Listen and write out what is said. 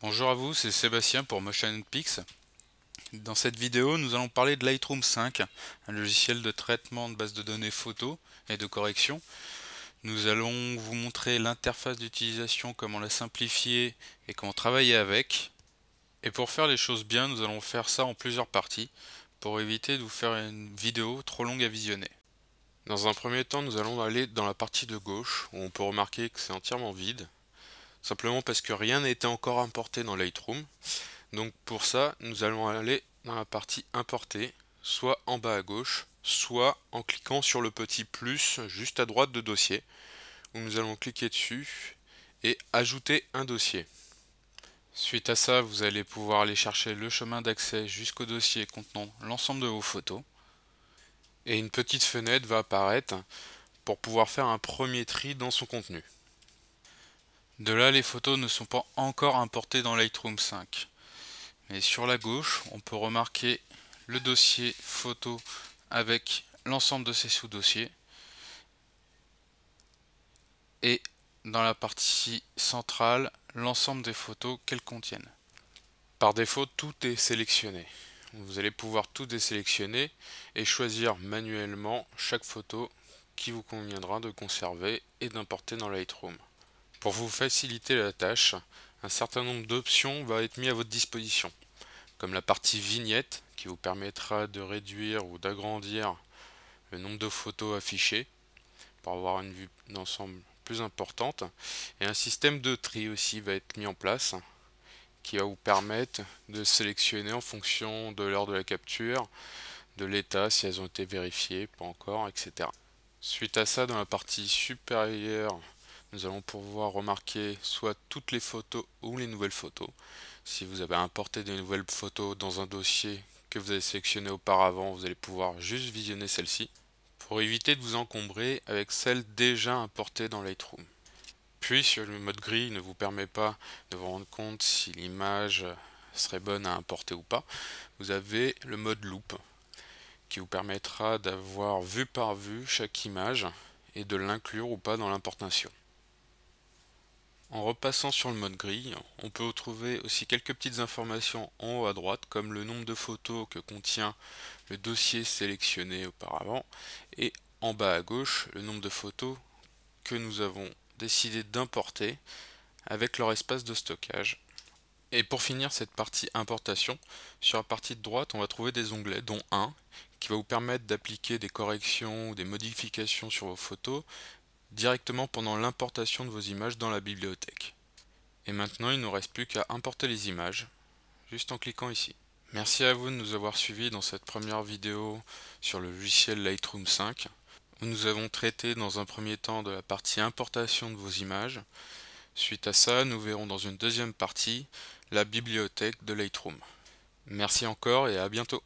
Bonjour à vous, c'est Sébastien pour MotionPix. Dans cette vidéo, nous allons parler de Lightroom 5, un logiciel de traitement de base de données photos et de correction. Nous allons vous montrer l'interface d'utilisation, comment la simplifier et comment travailler avec. Et pour faire les choses bien, nous allons faire ça en plusieurs parties pour éviter de vous faire une vidéo trop longue à visionner. Dans un premier temps, nous allons aller dans la partie de gauche où on peut remarquer que c'est entièrement vide, simplement parce que rien n'a été encore importé dans Lightroom. Donc pour ça, nous allons aller dans la partie importer, soit en bas à gauche, soit en cliquant sur le petit plus juste à droite de dossier, où nous allons cliquer dessus et ajouter un dossier. Suite à ça, vous allez pouvoir aller chercher le chemin d'accès jusqu'au dossier contenant l'ensemble de vos photos. Et une petite fenêtre va apparaître pour pouvoir faire un premier tri dans son contenu. De là, les photos ne sont pas encore importées dans Lightroom 5. Et sur la gauche, on peut remarquer le dossier photo avec l'ensemble de ses sous-dossiers. Et dans la partie centrale, l'ensemble des photos qu'elles contiennent. Par défaut, tout est sélectionné. Vous allez pouvoir tout désélectionner et choisir manuellement chaque photo qui vous conviendra de conserver et d'importer dans Lightroom. Pour vous faciliter la tâche, un certain nombre d'options va être mis à votre disposition, comme la partie vignette qui vous permettra de réduire ou d'agrandir le nombre de photos affichées pour avoir une vue d'ensemble plus importante, et un système de tri aussi va être mis en place qui va vous permettre de sélectionner en fonction de l'heure de la capture, de l'état, si elles ont été vérifiées, pas encore, etc. Suite à ça, dans la partie supérieure, nous allons pouvoir remarquer soit toutes les photos ou les nouvelles photos. Si vous avez importé des nouvelles photos dans un dossier que vous avez sélectionné auparavant, vous allez pouvoir juste visionner celle-ci pour éviter de vous encombrer avec celles déjà importées dans Lightroom. Puis sur le mode gris ne vous permet pas de vous rendre compte si l'image serait bonne à importer ou pas. Vous avez le mode loupe qui vous permettra d'avoir vue par vue chaque image et de l'inclure ou pas dans l'importation. En repassant sur le mode gris, on peut retrouver aussi quelques petites informations en haut à droite, comme le nombre de photos que contient le dossier sélectionné auparavant, et en bas à gauche, le nombre de photos que nous avons décidé d'importer avec leur espace de stockage. Et pour finir cette partie importation, sur la partie de droite, on va trouver des onglets, dont un qui va vous permettre d'appliquer des corrections ou des modifications sur vos photos directement pendant l'importation de vos images dans la bibliothèque. Et maintenant, il ne nous reste plus qu'à importer les images, juste en cliquant ici. Merci à vous de nous avoir suivis dans cette première vidéo sur le logiciel Lightroom 5, où nous avons traité dans un premier temps de la partie importation de vos images. Suite à ça, nous verrons dans une deuxième partie la bibliothèque de Lightroom. Merci encore et à bientôt.